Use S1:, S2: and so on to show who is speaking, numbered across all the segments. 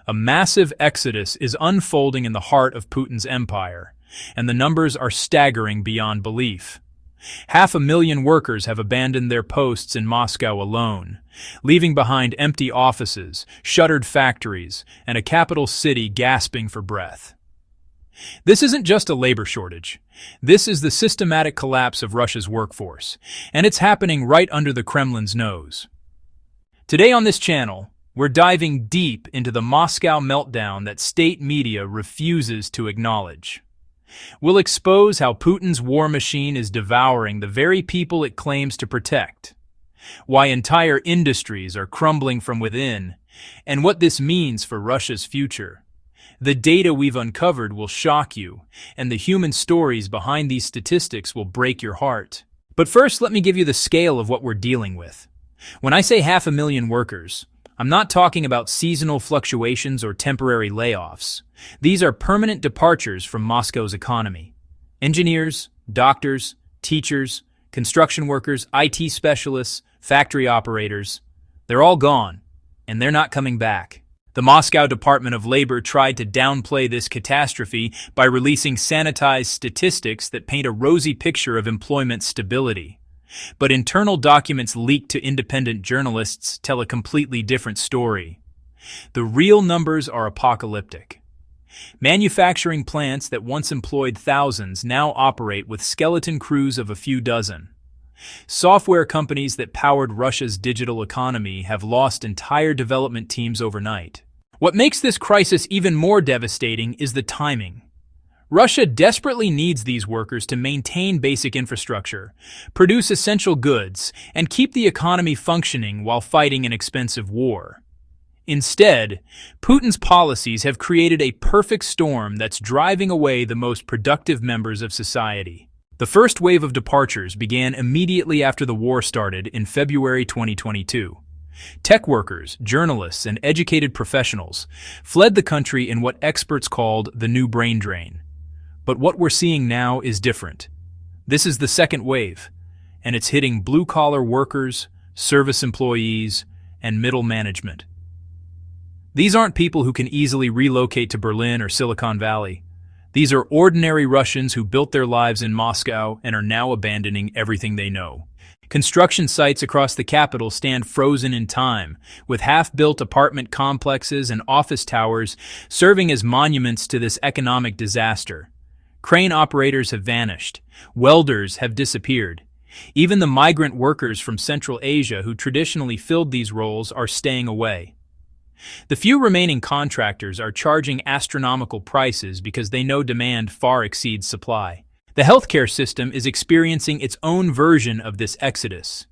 S1: A massive exodus is unfolding in the heart of Putin's empire, and the numbers are staggering beyond belief. 500,000 workers have abandoned their posts in Moscow alone, leaving behind empty offices, shuttered factories, and a capital city gasping for breath. This isn't just a labor shortage. This is the systematic collapse of Russia's workforce, and it's happening right under the Kremlin's nose. Today on this channel, we're diving deep into the Moscow meltdown that state media refuses to acknowledge. We'll expose how Putin's war machine is devouring the very people it claims to protect, why entire industries are crumbling from within, and what this means for Russia's future. The data we've uncovered will shock you, and the human stories behind these statistics will break your heart. But first, let me give you the scale of what we're dealing with. When I say 500,000 workers, I'm not talking about seasonal fluctuations or temporary layoffs. These are permanent departures from Moscow's economy. Engineers, doctors, teachers, construction workers, IT specialists, factory operators, they're all gone, and they're not coming back. The Moscow Department of Labor tried to downplay this catastrophe by releasing sanitized statistics that paint a rosy picture of employment stability. But internal documents leaked to independent journalists tell a completely different story. The real numbers are apocalyptic. Manufacturing plants that once employed thousands now operate with skeleton crews of a few dozen. Software companies that powered Russia's digital economy have lost entire development teams overnight. What makes this crisis even more devastating is the timing. Russia desperately needs these workers to maintain basic infrastructure, produce essential goods, and keep the economy functioning while fighting an expensive war. Instead, Putin's policies have created a perfect storm that's driving away the most productive members of society. The first wave of departures began immediately after the war started in February 2022. Tech workers, journalists, and educated professionals fled the country in what experts called the new brain drain. But what we're seeing now is different. This is the second wave, and it's hitting blue-collar workers, service employees, and middle management. These aren't people who can easily relocate to Berlin or Silicon Valley. These are ordinary Russians who built their lives in Moscow and are now abandoning everything they know. Construction sites across the capital stand frozen in time, with half-built apartment complexes and office towers serving as monuments to this economic disaster. Crane operators have vanished. Welders have disappeared. Even the migrant workers from Central Asia who traditionally filled these roles are staying away. The few remaining contractors are charging astronomical prices because they know demand far exceeds supply. The healthcare system is experiencing its own version of this exodus.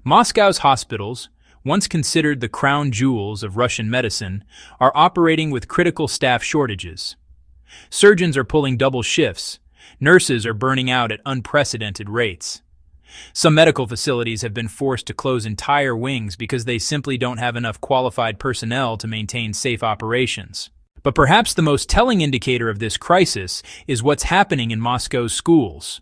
S1: Moscow's hospitals, once considered the crown jewels of Russian medicine, are operating with critical staff shortages. Surgeons are pulling double shifts. Nurses are burning out at unprecedented rates. Some medical facilities have been forced to close entire wings because they simply don't have enough qualified personnel to maintain safe operations. But perhaps the most telling indicator of this crisis is what's happening in Moscow's schools.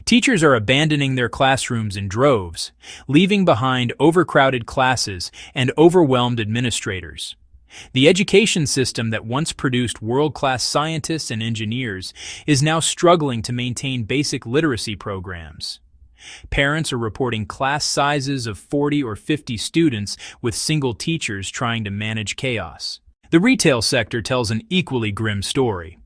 S1: Teachers are abandoning their classrooms in droves, leaving behind overcrowded classes and overwhelmed administrators. The education system that once produced world-class scientists and engineers is now struggling to maintain basic literacy programs. Parents are reporting class sizes of 40 or 50 students with single teachers trying to manage chaos. The retail sector tells an equally grim story.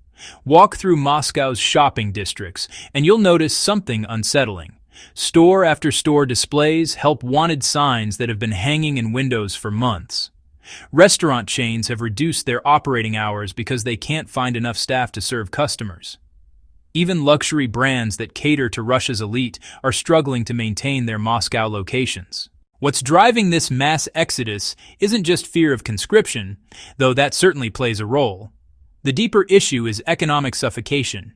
S1: Walk through Moscow's shopping districts and you'll notice something unsettling. Store after store displays help wanted signs that have been hanging in windows for months. Restaurant chains have reduced their operating hours because they can't find enough staff to serve customers. Even luxury brands that cater to Russia's elite are struggling to maintain their Moscow locations. What's driving this mass exodus isn't just fear of conscription, though that certainly plays a role. The deeper issue is economic suffocation.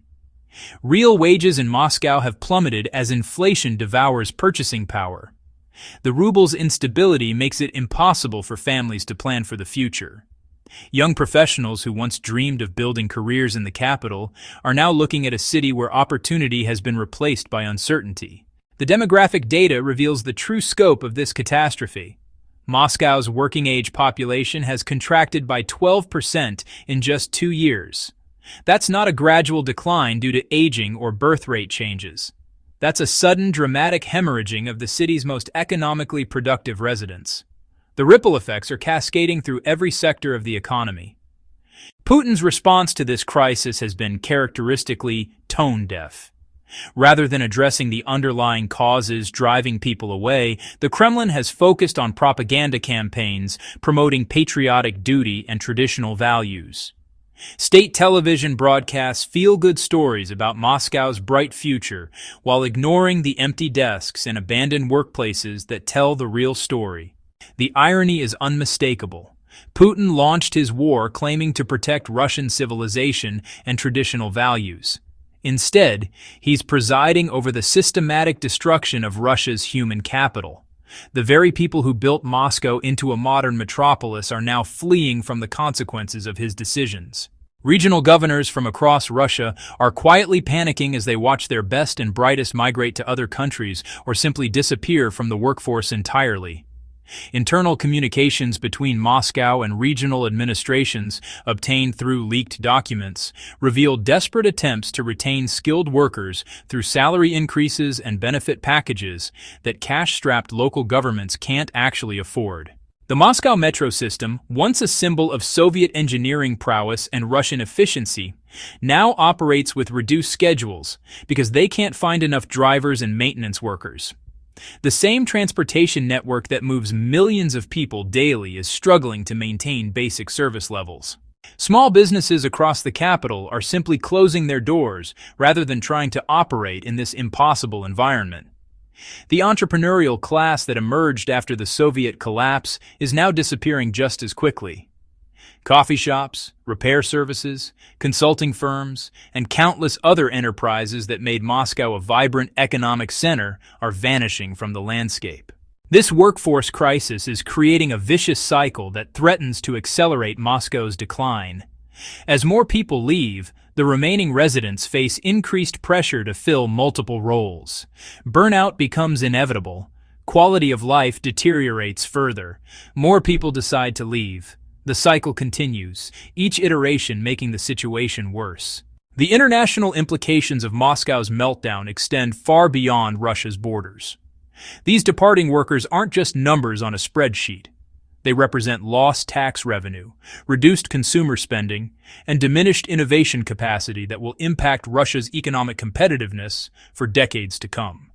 S1: Real wages in Moscow have plummeted as inflation devours purchasing power. The ruble's instability makes it impossible for families to plan for the future. Young professionals who once dreamed of building careers in the capital are now looking at a city where opportunity has been replaced by uncertainty. The demographic data reveals the true scope of this catastrophe. Moscow's working-age population has contracted by 12% in just 2 years. That's not a gradual decline due to aging or birth rate changes. That's a sudden, dramatic hemorrhaging of the city's most economically productive residents. The ripple effects are cascading through every sector of the economy. Putin's response to this crisis has been characteristically tone-deaf. Rather than addressing the underlying causes driving people away, the Kremlin has focused on propaganda campaigns promoting patriotic duty and traditional values. State television broadcasts feel-good stories about Moscow's bright future while ignoring the empty desks and abandoned workplaces that tell the real story. The irony is unmistakable. Putin launched his war claiming to protect Russian civilization and traditional values. Instead, he's presiding over the systematic destruction of Russia's human capital. The very people who built Moscow into a modern metropolis are now fleeing from the consequences of his decisions. Regional governors from across Russia are quietly panicking as they watch their best and brightest migrate to other countries or simply disappear from the workforce entirely. Internal communications between Moscow and regional administrations, obtained through leaked documents, reveal desperate attempts to retain skilled workers through salary increases and benefit packages that cash-strapped local governments can't actually afford. The Moscow metro system, once a symbol of Soviet engineering prowess and Russian efficiency, now operates with reduced schedules because they can't find enough drivers and maintenance workers. The same transportation network that moves millions of people daily is struggling to maintain basic service levels. Small businesses across the capital are simply closing their doors rather than trying to operate in this impossible environment. The entrepreneurial class that emerged after the Soviet collapse is now disappearing just as quickly. Coffee shops, repair services, consulting firms, and countless other enterprises that made Moscow a vibrant economic center are vanishing from the landscape. This workforce crisis is creating a vicious cycle that threatens to accelerate Moscow's decline. As more people leave, the remaining residents face increased pressure to fill multiple roles. Burnout becomes inevitable. Quality of life deteriorates further. More people decide to leave. The cycle continues, each iteration making the situation worse. The international implications of Moscow's meltdown extend far beyond Russia's borders. These departing workers aren't just numbers on a spreadsheet. They represent lost tax revenue, reduced consumer spending, and diminished innovation capacity that will impact Russia's economic competitiveness for decades to come.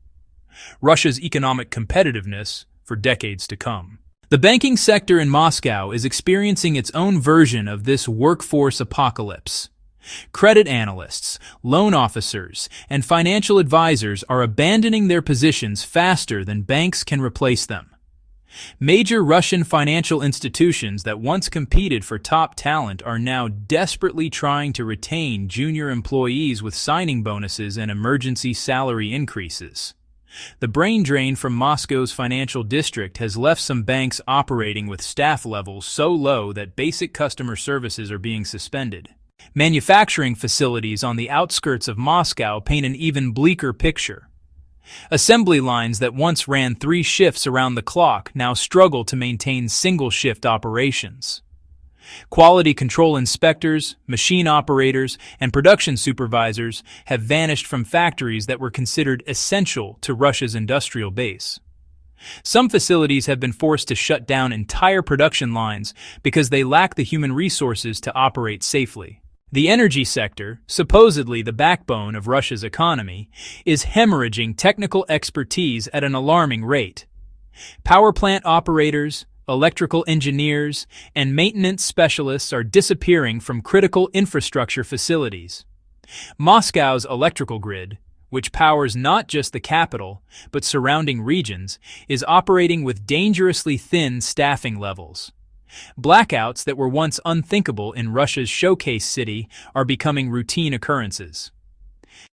S1: Russia's economic competitiveness for decades to come. The banking sector in Moscow is experiencing its own version of this workforce apocalypse. Credit analysts, loan officers, and financial advisors are abandoning their positions faster than banks can replace them. Major Russian financial institutions that once competed for top talent are now desperately trying to retain junior employees with signing bonuses and emergency salary increases. The brain drain from Moscow's financial district has left some banks operating with staff levels so low that basic customer services are being suspended. Manufacturing facilities on the outskirts of Moscow paint an even bleaker picture. Assembly lines that once ran 3 shifts around the clock now struggle to maintain single-shift operations. Quality control inspectors, machine operators, and production supervisors have vanished from factories that were considered essential to Russia's industrial base. Some facilities have been forced to shut down entire production lines because they lack the human resources to operate safely. The energy sector, supposedly the backbone of Russia's economy, is hemorrhaging technical expertise at an alarming rate. Power plant operators, electrical engineers, and maintenance specialists are disappearing from critical infrastructure facilities. Moscow's electrical grid, which powers not just the capital, but surrounding regions, is operating with dangerously thin staffing levels. Blackouts that were once unthinkable in Russia's showcase city are becoming routine occurrences.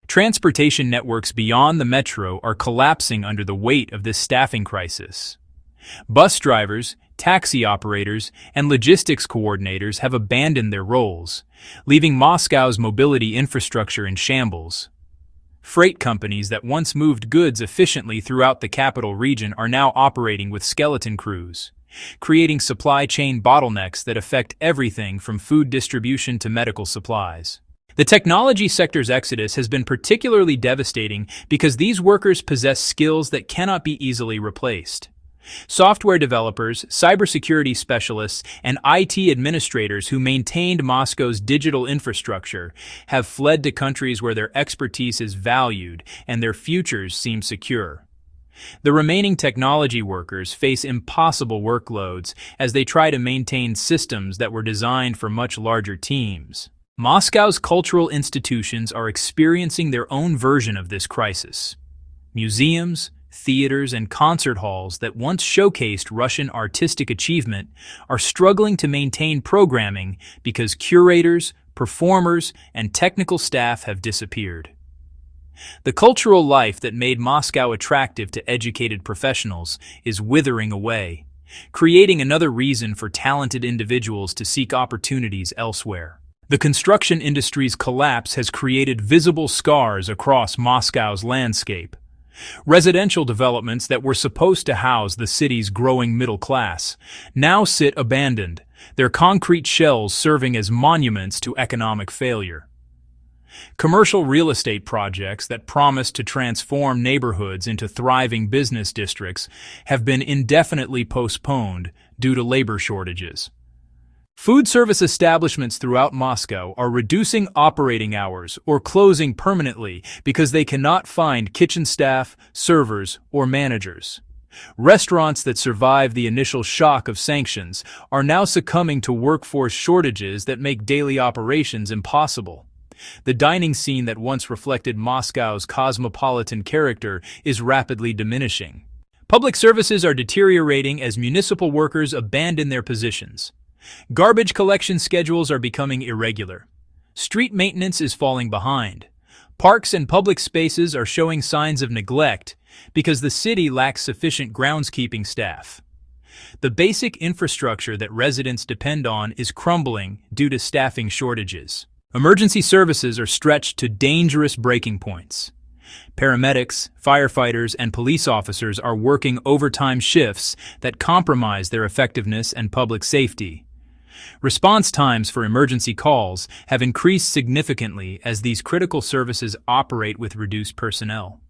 S1: Transportation networks beyond the metro are collapsing under the weight of this staffing crisis. Bus drivers, taxi operators, and logistics coordinators have abandoned their roles, leaving Moscow's mobility infrastructure in shambles. Freight companies that once moved goods efficiently throughout the capital region are now operating with skeleton crews. creating supply chain bottlenecks that affect everything from food distribution to medical supplies. The technology sector's exodus has been particularly devastating because these workers possess skills that cannot be easily replaced. Software developers, cybersecurity specialists, and IT administrators who maintained Moscow's digital infrastructure have fled to countries where their expertise is valued and their futures seem secure. The remaining technology workers face impossible workloads as they try to maintain systems that were designed for much larger teams. Moscow's cultural institutions are experiencing their own version of this crisis. Museums, theaters, and concert halls that once showcased Russian artistic achievement are struggling to maintain programming because curators, performers, and technical staff have disappeared. The cultural life that made Moscow attractive to educated professionals is withering away, creating another reason for talented individuals to seek opportunities elsewhere. The construction industry's collapse has created visible scars across Moscow's landscape. Residential developments that were supposed to house the city's growing middle class now sit abandoned, their concrete shells serving as monuments to economic failure. Commercial real estate projects that promised to transform neighborhoods into thriving business districts have been indefinitely postponed due to labor shortages. Food service establishments throughout Moscow are reducing operating hours or closing permanently because they cannot find kitchen staff, servers, or managers. Restaurants that survived the initial shock of sanctions are now succumbing to workforce shortages that make daily operations impossible. The dining scene that once reflected Moscow's cosmopolitan character is rapidly diminishing. Public services are deteriorating as municipal workers abandon their positions. Garbage collection schedules are becoming irregular. Street maintenance is falling behind. Parks and public spaces are showing signs of neglect because the city lacks sufficient groundskeeping staff. The basic infrastructure that residents depend on is crumbling due to staffing shortages. Emergency services are stretched to dangerous breaking points. Paramedics, firefighters, and police officers are working overtime shifts that compromise their effectiveness and public safety. Response times for emergency calls have increased significantly as these critical services operate with reduced personnel.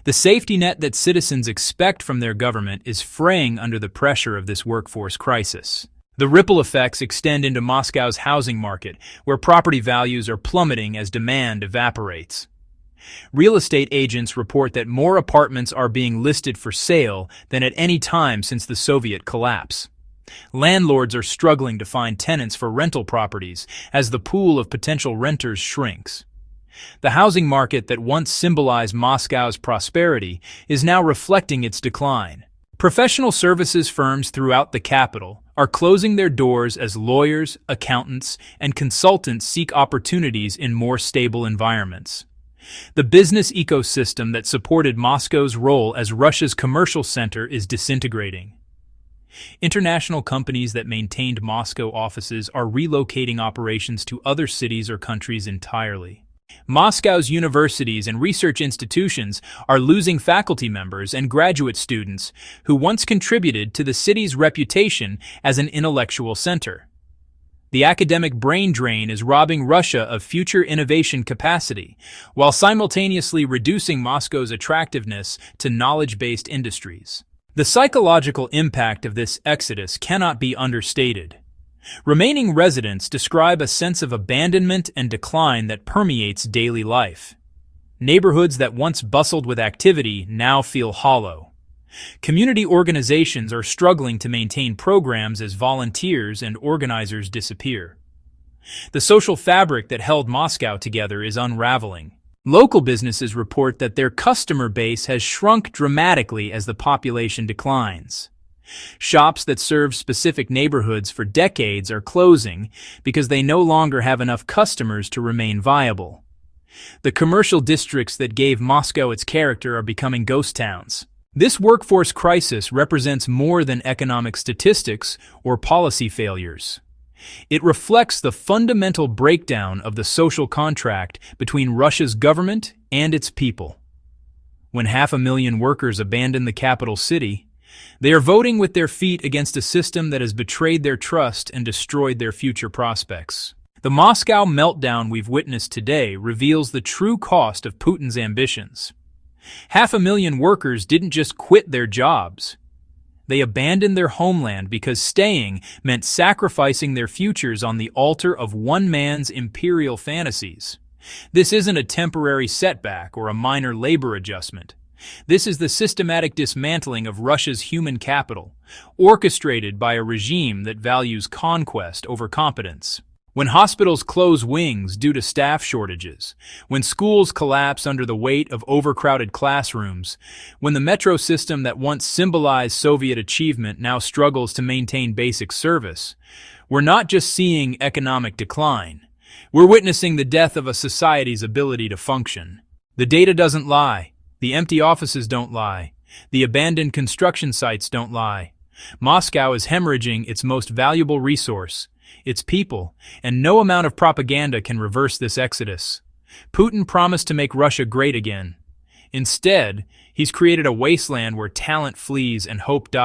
S1: The safety net that citizens expect from their government is fraying under the pressure of this workforce crisis. The ripple effects extend into Moscow's housing market, where property values are plummeting as demand evaporates. Real estate agents report that more apartments are being listed for sale than at any time since the Soviet collapse. Landlords are struggling to find tenants for rental properties as the pool of potential renters shrinks. The housing market that once symbolized Moscow's prosperity is now reflecting its decline. Professional services firms throughout the capital are closing their doors as lawyers, accountants, and consultants seek opportunities in more stable environments. The business ecosystem that supported Moscow's role as Russia's commercial center is disintegrating. International companies that maintained Moscow offices are relocating operations to other cities or countries entirely. Moscow's universities and research institutions are losing faculty members and graduate students who once contributed to the city's reputation as an intellectual center. The academic brain drain is robbing Russia of future innovation capacity, while simultaneously reducing Moscow's attractiveness to knowledge-based industries. The psychological impact of this exodus cannot be understated. Remaining residents describe a sense of abandonment and decline that permeates daily life. Neighborhoods that once bustled with activity now feel hollow. Community organizations are struggling to maintain programs as volunteers and organizers disappear. The social fabric that held Moscow together is unraveling. Local businesses report that their customer base has shrunk dramatically as the population declines. Shops that served specific neighborhoods for decades are closing because they no longer have enough customers to remain viable. The commercial districts that gave Moscow its character are becoming ghost towns. This workforce crisis represents more than economic statistics or policy failures. It reflects the fundamental breakdown of the social contract between Russia's government and its people. When 500,000 workers abandon the capital city, They are voting with their feet against a system that has betrayed their trust and destroyed their future prospects. The Moscow meltdown we've witnessed today reveals the true cost of Putin's ambitions. 500,000 workers didn't just quit their jobs. They abandoned their homeland because staying meant sacrificing their futures on the altar of one man's imperial fantasies. This isn't a temporary setback or a minor labor adjustment. This is the systematic dismantling of Russia's human capital, orchestrated by a regime that values conquest over competence. When hospitals close wings due to staff shortages, when schools collapse under the weight of overcrowded classrooms, when the metro system that once symbolized Soviet achievement now struggles to maintain basic service, we're not just seeing economic decline. We're witnessing the death of a society's ability to function. The data doesn't lie. The empty offices don't lie. The abandoned construction sites don't lie. Moscow is hemorrhaging its most valuable resource, its people, and no amount of propaganda can reverse this exodus. Putin promised to make Russia great again. Instead, he's created a wasteland where talent flees and hope dies.